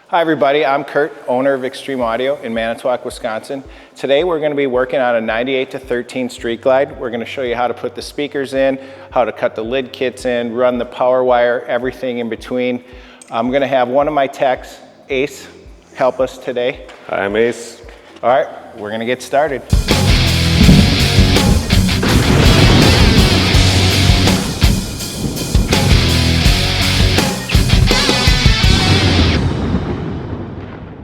Hi everybody, I'm Kurt, owner of Extreme Audio in Manitowoc, Wisconsin. Today we're going to be working on a 98-13 Street Glide. We're going to show you how to put the speakers in, how to cut the lid kits in, run the power wire, everything in between. I'm going to have one of my techs, Ace, help us today. Hi, I'm Ace. All right, we're going to get started.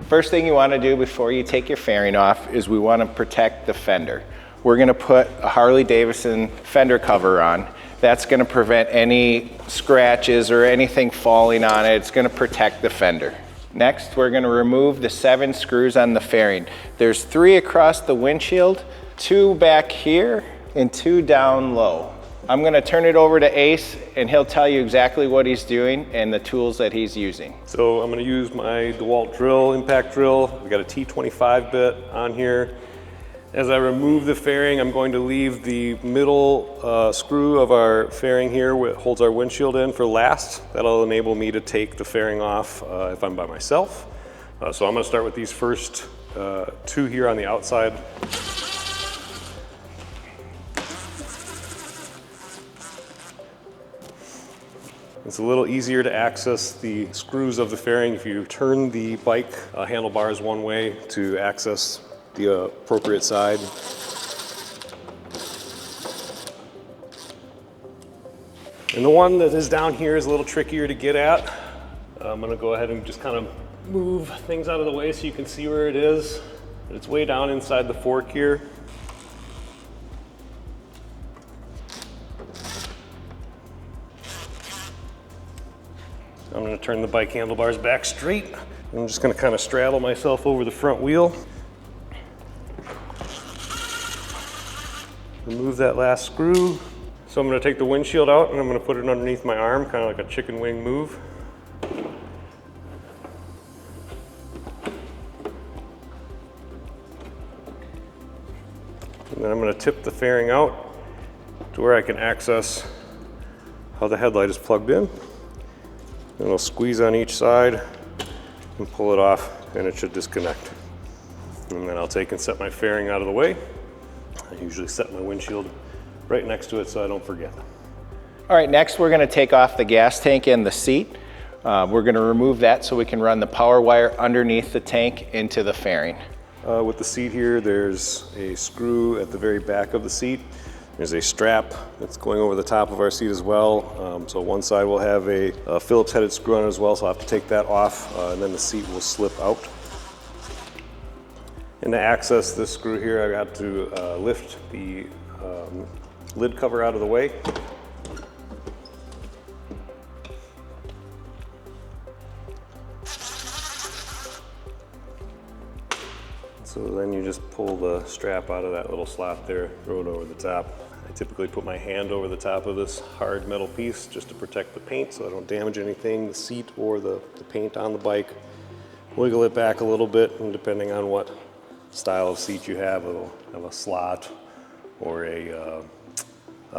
First thing you want to do before you take your fairing off is we want to protect the fender. We're going to put a Harley-Davidson fender cover on. That's going to prevent any scratches or anything falling on it. It's going to protect the fender. Next, we're going to remove the 7 screws on the fairing. There's 3 across the windshield, 2 back here, and 2 down low. I'm going to turn it over to Ace and he'll tell you exactly what he's doing and the tools that he's using. So I'm going to use my DeWalt drill, impact drill. We got a T25 bit on here. As I remove the fairing, I'm going to leave the middle screw of our fairing here, which holds our windshield in, for last. That'll enable me to take the fairing off if I'm by myself. So I'm going to start with these first 2 here on the outside. It's a little easier to access the screws of the fairing if you turn the bike handlebars one way to access the appropriate side. And the one that is down here is a little trickier to get at. I'm gonna go ahead and just kind of move things out of the way so you can see where it is. It's way down inside the fork here. I'm going to turn the bike handlebars back straight. I'm just going to kind of straddle myself over the front wheel. Remove that last screw. So I'm going to take the windshield out and I'm going to put it underneath my arm, kind of like a chicken wing move. And then I'm going to tip the fairing out to where I can access how the headlight is plugged in. And I'll squeeze on each side and pull it off and it should disconnect. And then I'll take and set my fairing out of the way. I usually set my windshield right next to it so I don't forget. All right, next we're going to take off the gas tank and the seat. We're going to remove that so we can run the power wire underneath the tank into the fairing. With the seat here, there's a screw at the very back of the seat. There's a strap that's going over the top of our seat as well. So one side will have a Phillips headed screw on it as well, so I'll have to take that off and then the seat will slip out. And to access this screw here, I got to lift the lid cover out of the way. So then you just pull the strap out of that little slot there, throw it over the top. I typically put my hand over the top of this hard metal piece just to protect the paint so I don't damage anything, the seat or the paint on the bike. Wiggle it back a little bit, and depending on what style of seat you have, it'll have a slot or a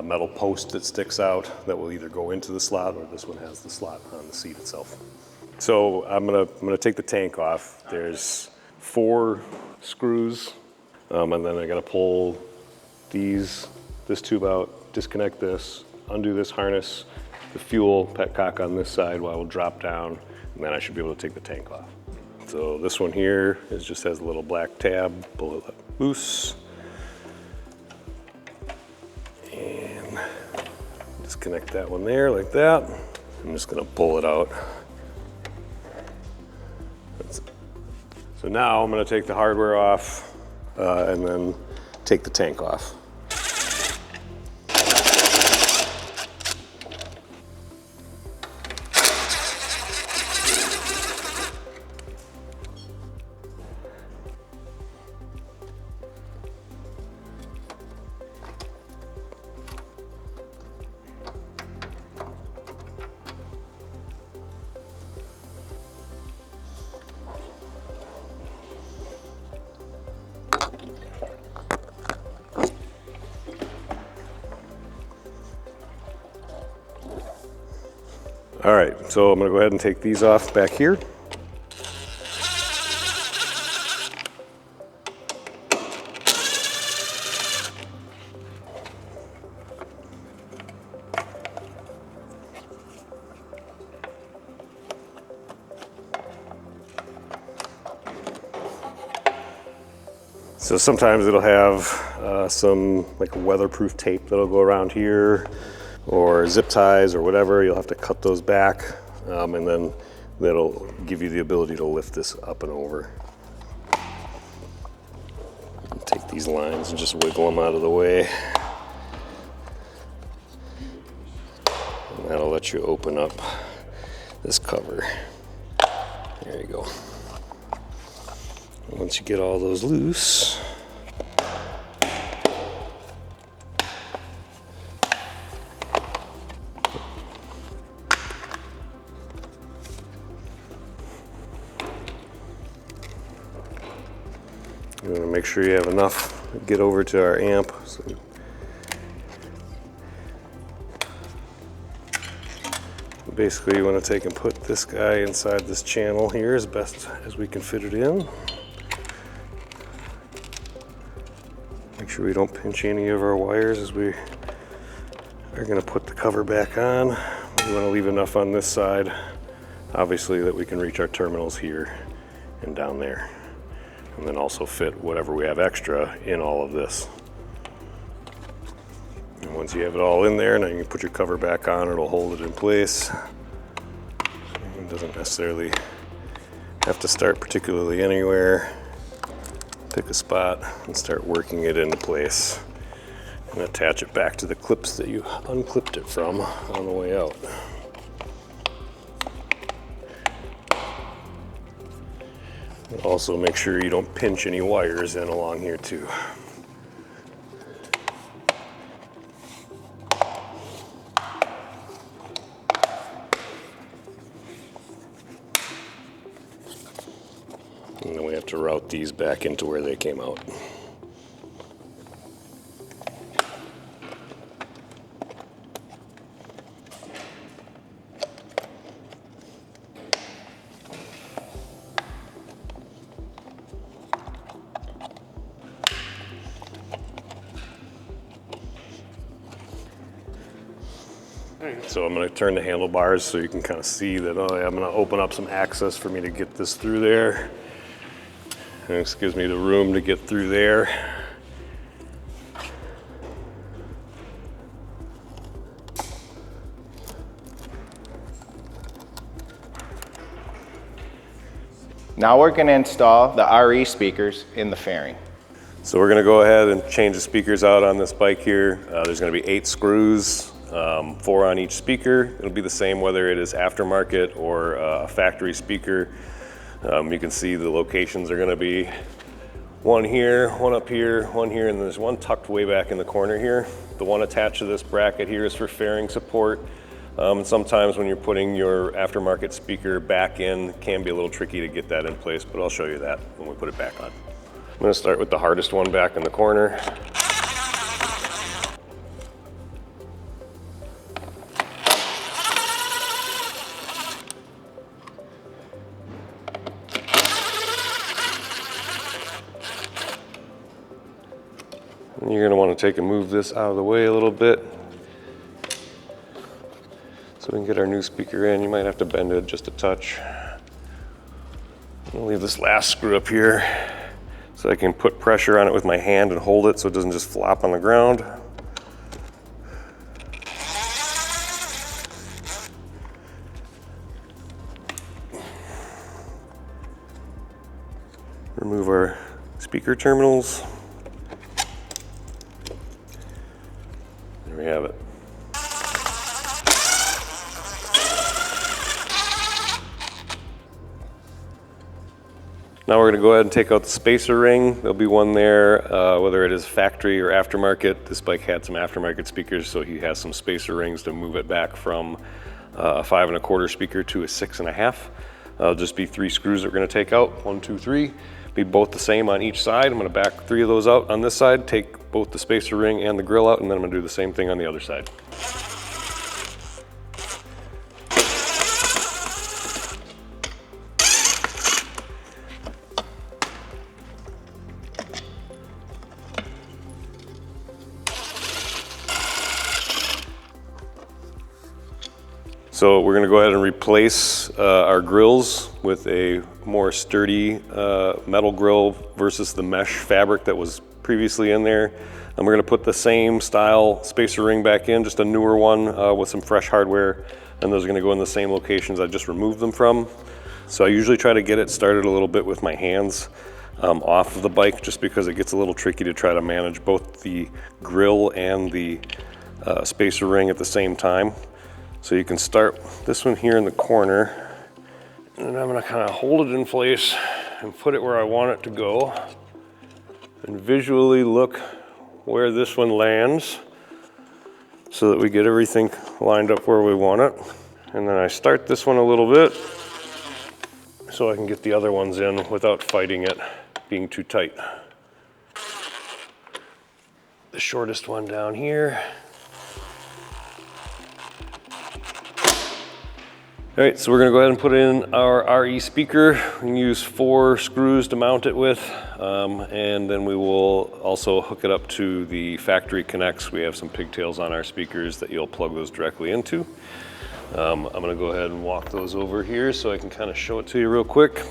metal post that sticks out that will either go into the slot, or this one has the slot on the seat itself. So I'm gonna take the tank off. There's 4 screws, and then I gotta pull this tube out, disconnect this, undo this harness, the fuel petcock on this side will drop down, and then I should be able to take the tank off. So this one here just has a little black tab, pull it loose, and disconnect that one there like that. I'm just gonna pull it out. So now I'm going to take the hardware off and then take the tank off. All right, so I'm gonna go ahead and take these off back here. So sometimes it'll have some like weatherproof tape that'll go around here, or zip ties or whatever. You'll have to cut those back, and then that'll give you the ability to lift this up and over. Take these lines and just wiggle them out of the way. And that'll let you open up this cover. There you go. Once you get all those loose, you want to make sure you have enough to get over to our amp. So basically you want to take and put this guy inside this channel here as best as we can fit it in. Make sure we don't pinch any of our wires as we are going to put the cover back on. We want to leave enough on this side, obviously, that we can reach our terminals here and down there. And then also fit whatever we have extra in all of this. And once you have it all in there, now you can put your cover back on, it'll hold it in place. It doesn't necessarily have to start particularly anywhere. Pick a spot and start working it into place. And attach it back to the clips that you unclipped it from on the way out. Also make sure you don't pinch any wires in along here too. And then we have to route these back into where they came out. So I'm going to turn the handlebars so you can kind of see that, oh yeah, I'm going to open up some access for me to get this through there. And this gives me the room to get through there. Now we're going to install the RE speakers in the fairing. So we're going to go ahead and change the speakers out on this bike here. There's going to be 8 screws. 4 on each speaker. It'll be the same whether it is aftermarket or a factory speaker. You can see the locations are going to be one here, one up here, one here, and there's one tucked way back in the corner here. The one attached to this bracket here is for fairing support. And sometimes when you're putting your aftermarket speaker back in, it can be a little tricky to get that in place, but I'll show you that when we put it back on. I'm going to start with the hardest one back in the corner. You're going to want to take and move this out of the way a little bit so we can get our new speaker in. You might have to bend it just a touch. I'll leave this last screw up here so I can put pressure on it with my hand and hold it so it doesn't just flop on the ground. Remove our speaker terminals. There we have it. Now we're going to go ahead and take out the spacer ring. There'll be one there, whether it is factory or aftermarket. This bike had some aftermarket speakers, so he has some spacer rings to move it back from a 5 1/4 speaker to a 6 1/2. It'll just be 3 screws that we're going to take out. 1, 2, 3. Be both the same on each side. I'm going to back 3 of those out on this side, take both the spacer ring and the grill out, and then I'm going to do the same thing on the other side. So we're gonna go ahead and replace our grills with a more sturdy metal grill versus the mesh fabric that was previously in there. And we're gonna put the same style spacer ring back in, just a newer one with some fresh hardware. And those are gonna go in the same locations I just removed them from. So I usually try to get it started a little bit with my hands off of the bike, just because it gets a little tricky to try to manage both the grill and the spacer ring at the same time. So you can start this one here in the corner, and then I'm gonna kind of hold it in place and put it where I want it to go, and visually look where this one lands so that we get everything lined up where we want it. And then I start this one a little bit so I can get the other ones in without fighting it being too tight. The shortest one down here. All right, so we're gonna go ahead and put in our RE speaker. We can use 4 screws to mount it with, and then we will also hook it up to the factory connects. We have some pigtails on our speakers that you'll plug those directly into. I'm gonna go ahead and walk those over here so I can kind of show it to you real quick.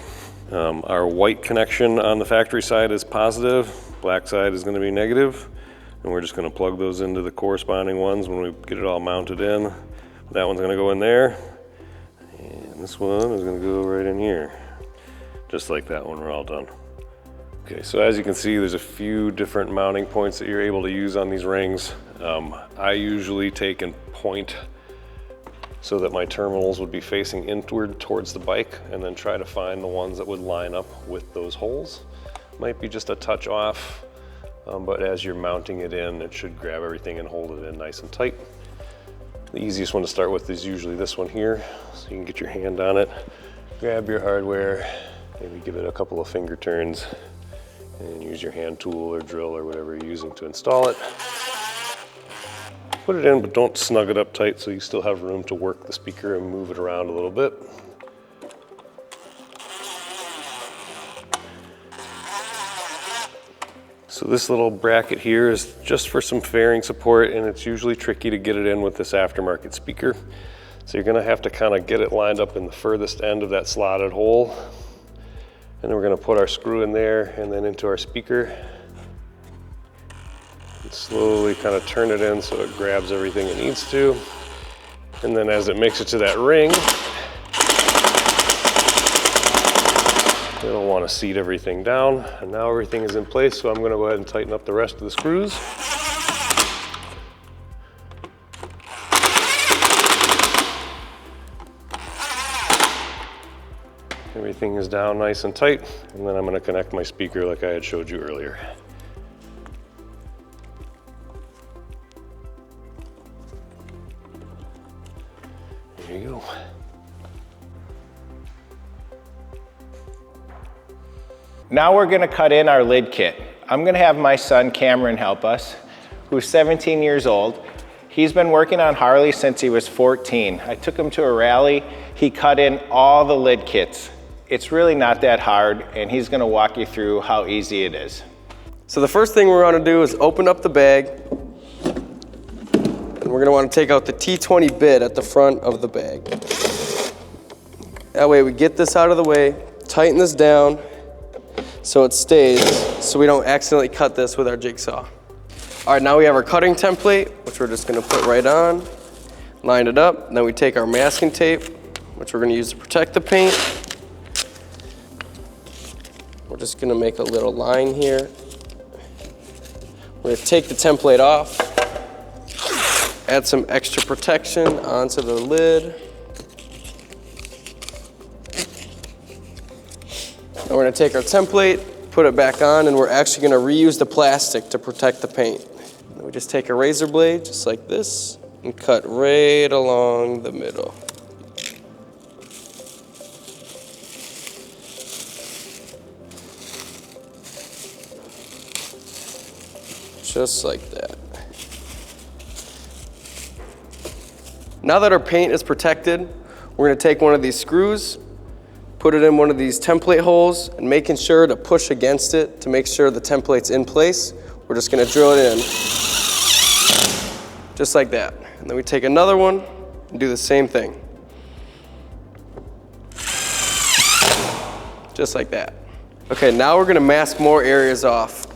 Our white connection on the factory side is positive, black side is gonna be negative, and we're just gonna plug those into the corresponding ones when we get it all mounted in. That one's gonna go in there. And this one is gonna go right in here. Just like that one, we're all done. Okay, so as you can see, there's a few different mounting points that you're able to use on these rings. I usually take and point so that my terminals would be facing inward towards the bike, and then try to find the ones that would line up with those holes. Might be just a touch off, but as you're mounting it in, it should grab everything and hold it in nice and tight. The easiest one to start with is usually this one here. So you can get your hand on it, grab your hardware, maybe give it a couple of finger turns, and use your hand tool or drill or whatever you're using to install it. Put it in, but don't snug it up tight so you still have room to work the speaker and move it around a little bit. So this little bracket here is just for some fairing support, and it's usually tricky to get it in with this aftermarket speaker. So you're gonna have to kind of get it lined up in the furthest end of that slotted hole. And then we're gonna put our screw in there and then into our speaker. And slowly kind of turn it in so it grabs everything it needs to. And then as it makes it to that ring, you'll want to seat everything down, and now everything is in place, so I'm going to go ahead and tighten up the rest of the screws. Everything is down nice and tight, and then I'm going to connect my speaker like I had showed you earlier. There you go. Now we're gonna cut in our lid kit. I'm gonna have my son Cameron help us, who's 17 years old. He's been working on Harley since he was 14. I took him to a rally. He cut in all the lid kits. It's really not that hard, and he's gonna walk you through how easy it is. So the first thing we're gonna do is open up the bag, and we're gonna wanna take out the T20 bit at the front of the bag. That way we get this out of the way, tighten this down, so it stays, so we don't accidentally cut this with our jigsaw. All right, now we have our cutting template, which we're just gonna put right on, line it up, and then we take our masking tape, which we're gonna use to protect the paint. We're just gonna make a little line here. We're gonna take the template off, add some extra protection onto the lid. And we're gonna take our template, put it back on, and we're actually gonna reuse the plastic to protect the paint. And we just take a razor blade, just like this, and cut right along the middle. Just like that. Now that our paint is protected, we're gonna take one of these screws, put it in one of these template holes, and making sure to push against it to make sure the template's in place. We're just gonna drill it in, just like that. And then we take another one and do the same thing. just like that. Okay, now we're gonna mask more areas off.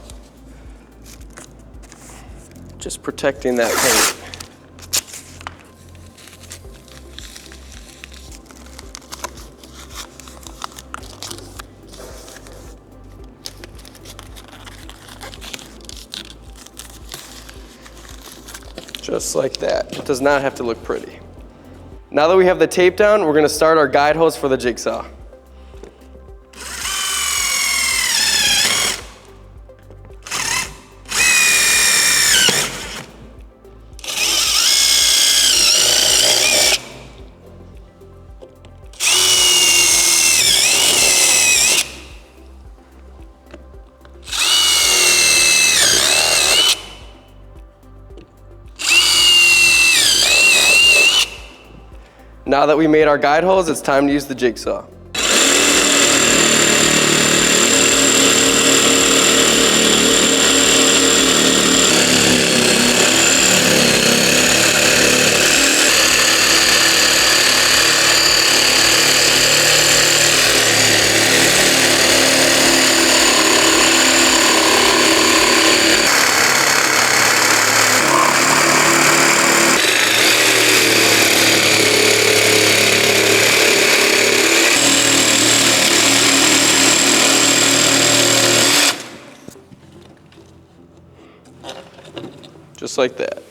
Just protecting that paint. Just like that. It does not have to look pretty. Now that we have the tape down, we're gonna start our guide hose for the jigsaw. Now that we made our guide holes, it's time to use the jigsaw. Just like that.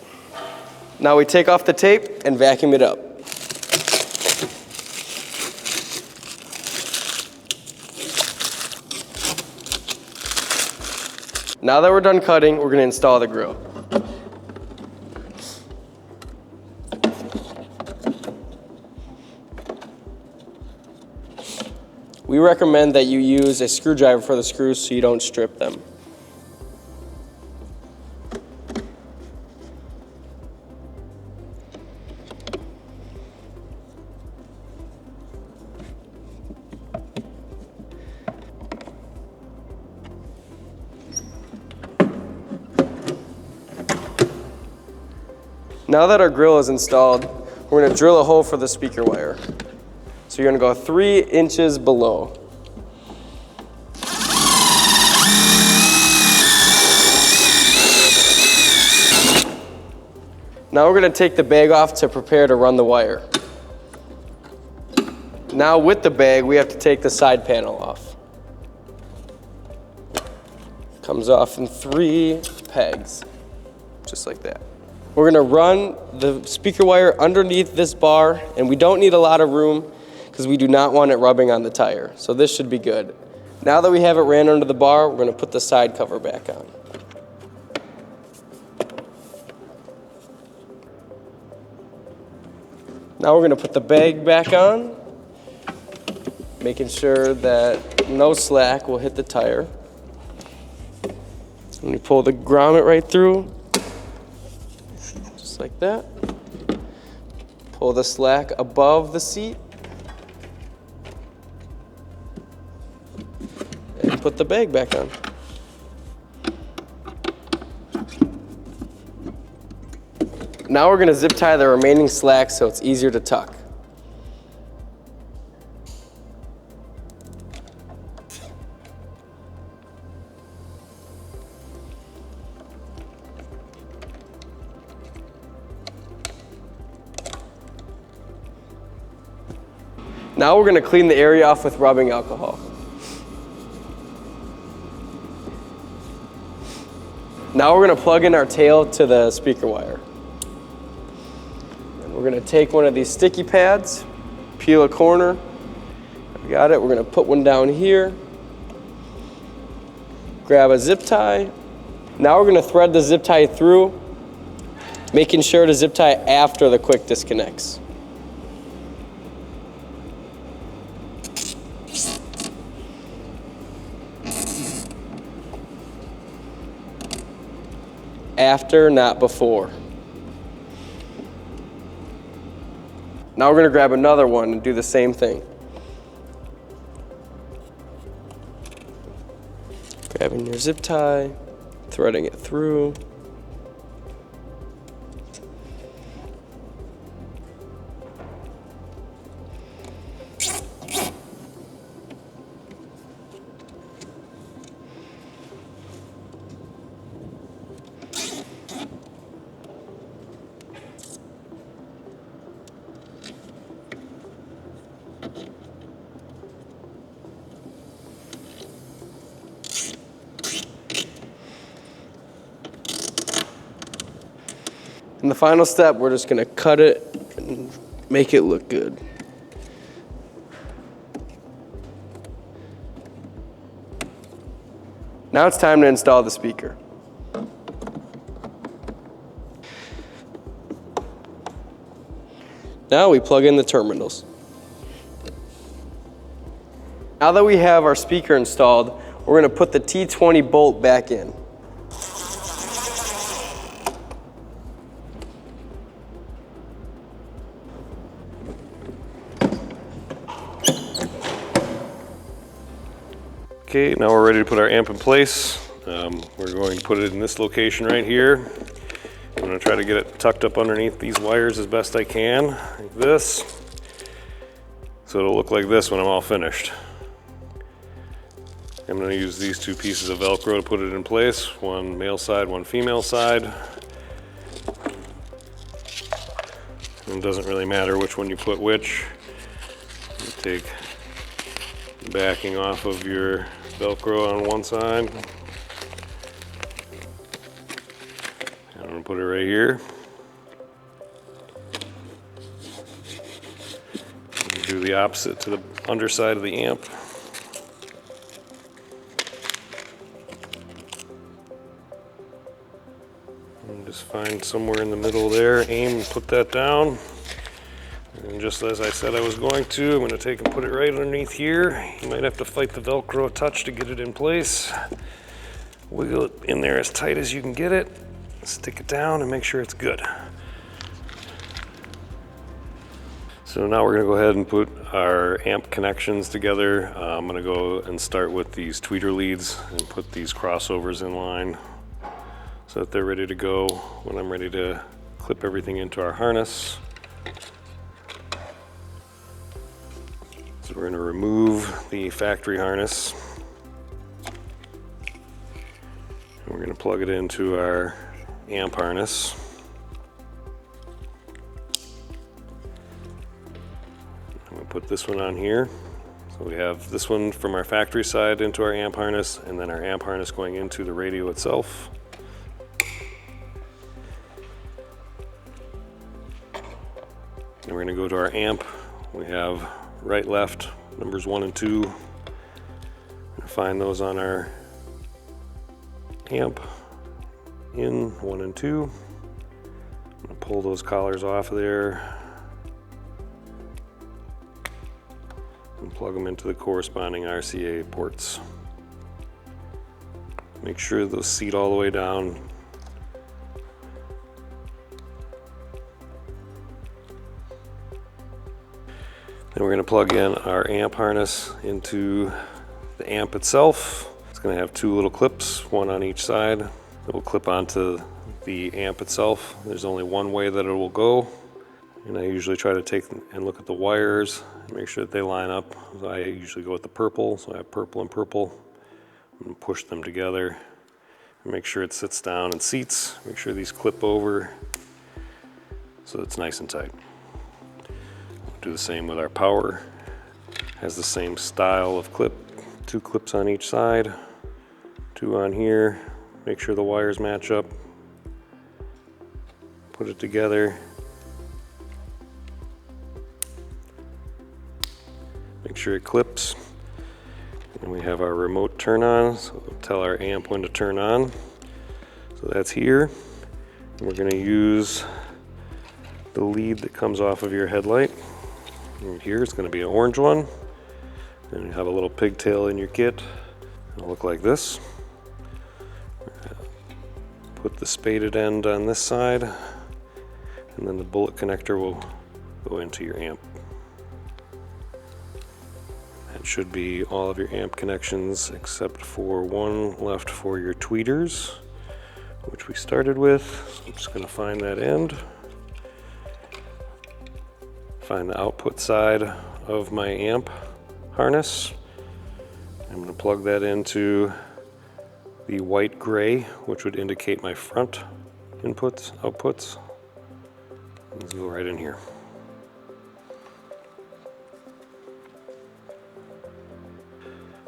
Now we take off the tape and vacuum it up. Now that we're done cutting, we're going to install the grill. We recommend that you use a screwdriver for the screws so you don't strip them. Now that our grill is installed, we're going to drill a hole for the speaker wire. So you're going to go 3 inches below. Now we're going to take the bag off to prepare to run the wire. Now with the bag, we have to take the side panel off. Comes off in 3 pegs, just like that. We're gonna run the speaker wire underneath this bar, and we don't need a lot of room because we do not want it rubbing on the tire. So this should be good. Now that we have it ran under the bar, we're gonna put the side cover back on. Now we're gonna put the bag back on, making sure that no slack will hit the tire. When you pull the grommet right through, just like that. Pull the slack above the seat. And put the bag back on. Now we're going to zip tie the remaining slack so it's easier to tuck. Now we're going to clean the area off with rubbing alcohol. Now we're going to plug in our tail to the speaker wire. And we're going to take one of these sticky pads, peel a corner. We got it. We're going to put one down here. Grab a zip tie. Now we're going to thread the zip tie through, making sure to zip tie after the quick disconnects. After, not before. Now we're going to grab another one and do the same thing. Grabbing your zip tie, threading it through. And the final step, we're just gonna cut it and make it look good. Now it's time to install the speaker. Now we plug in the terminals. Now that we have our speaker installed, we're going to put the T20 bolt back in. Okay, now we're ready to put our amp in place. We're going to put it in this location right here. I'm going to try to get it tucked up underneath these wires as best I can, like this. So it'll look like this when I'm all finished. I'm going to use these two pieces of Velcro to put it in place, one male side, one female side. And it doesn't really matter which one you put which. You take the backing off of your Velcro on one side. I'm going to put it right here. Do the opposite to the underside of the amp. And just find somewhere in the middle there, aim and put that down. And just as I said I was going to, I'm going to take and put it right underneath here. You might have to fight the Velcro a touch to get it in place. Wiggle it in there as tight as you can get it. Stick it down and make sure it's good. So now we're going to go ahead and put our amp connections together. I'm going to go and start with these tweeter leads and put these crossovers in line so that they're ready to go when I'm ready to clip everything into our harness. So we're going to remove the factory harness. And we're going to plug it into our amp harness. I'm going to put this one on here. So we have this one from our factory side into our amp harness, and then our amp harness going into the radio itself. And we're going to go to our amp. We have right, left, numbers 1 and 2. Find those on our amp. In 1 and 2. I'm going to pull those collars off of there and plug them into the corresponding RCA ports. Make sure those seat all the way down. Then we're going to plug in our amp harness into the amp itself. It's going to have 2 little clips, one on each side. It will clip onto the amp itself. There's only one way that it will go. And I usually try to take and look at the wires and make sure that they line up. So I usually go with the purple, so I have purple and purple. And push them together and make sure it sits down and seats. Make sure these clip over so it's nice and tight. We'll do the same with our power. Has the same style of clip. 2 clips on each side, 2 on here. Make sure the wires match up. Put it together. Make sure it clips. And we have our remote turn on, so it'll tell our amp when to turn on. So that's here. And we're going to use the lead that comes off of your headlight. And here it's going to be an orange one. And you have a little pigtail in your kit. It'll look like this. Put the spaded end on this side, and then the bullet connector will go into your amp. That should be all of your amp connections except for one left for your tweeters, which we started with. So I'm just going to find that end. Find the output side of my amp harness. I'm going to plug that into the white gray, which would indicate my front inputs, outputs. Let's go right in here.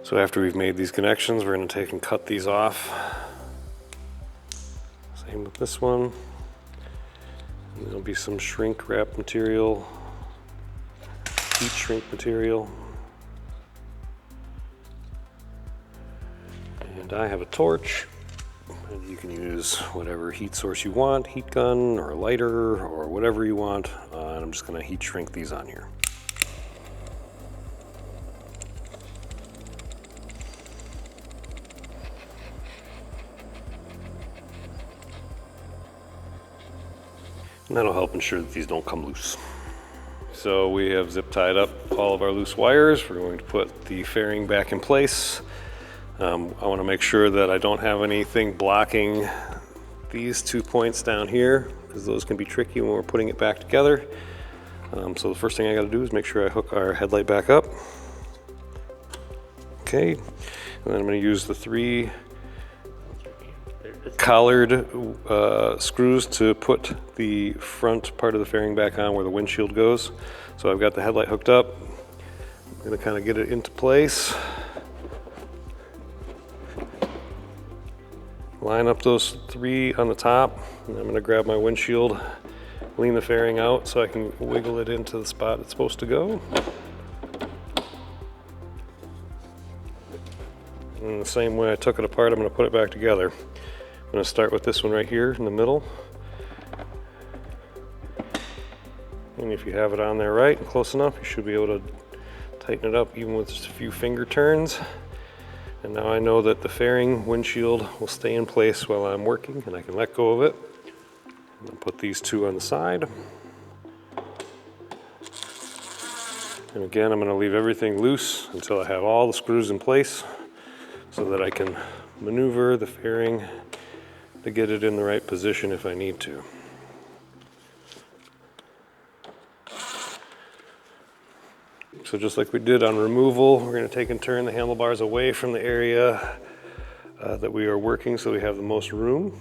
So after we've made these connections, we're going to take and cut these off. Same with this one. There'll be some shrink wrap material, heat shrink material. And I have a torch. And you can use whatever heat source you want, heat gun or a lighter or whatever you want. And I'm just gonna heat shrink these on here. And that'll help ensure that these don't come loose. So we have zip tied up all of our loose wires. We're going to put the fairing back in place. I want to make sure that I don't have anything blocking these 2 points down here, because those can be tricky when we're putting it back together. So the first thing I got to do is make sure I hook our headlight back up. Okay, and then I'm going to use the 3 collared screws to put the front part of the fairing back on where the windshield goes. So I've got the headlight hooked up. I'm going to kind of get it into place. Line up those 3 on the top, and I'm going to grab my windshield, lean the fairing out so I can wiggle it into the spot it's supposed to go. And the same way I took it apart, I'm going to put it back together. I'm going to start with this one right here in the middle. And if you have it on there right and close enough, you should be able to tighten it up even with just a few finger turns. And now I know that the fairing windshield will stay in place while I'm working, and I can let go of it. And I'll put these 2 on the side. And again, I'm going to leave everything loose until I have all the screws in place so that I can maneuver the fairing to get it in the right position if I need to. So just like we did on removal, we're going to take and turn the handlebars away from the area that we are working so we have the most room.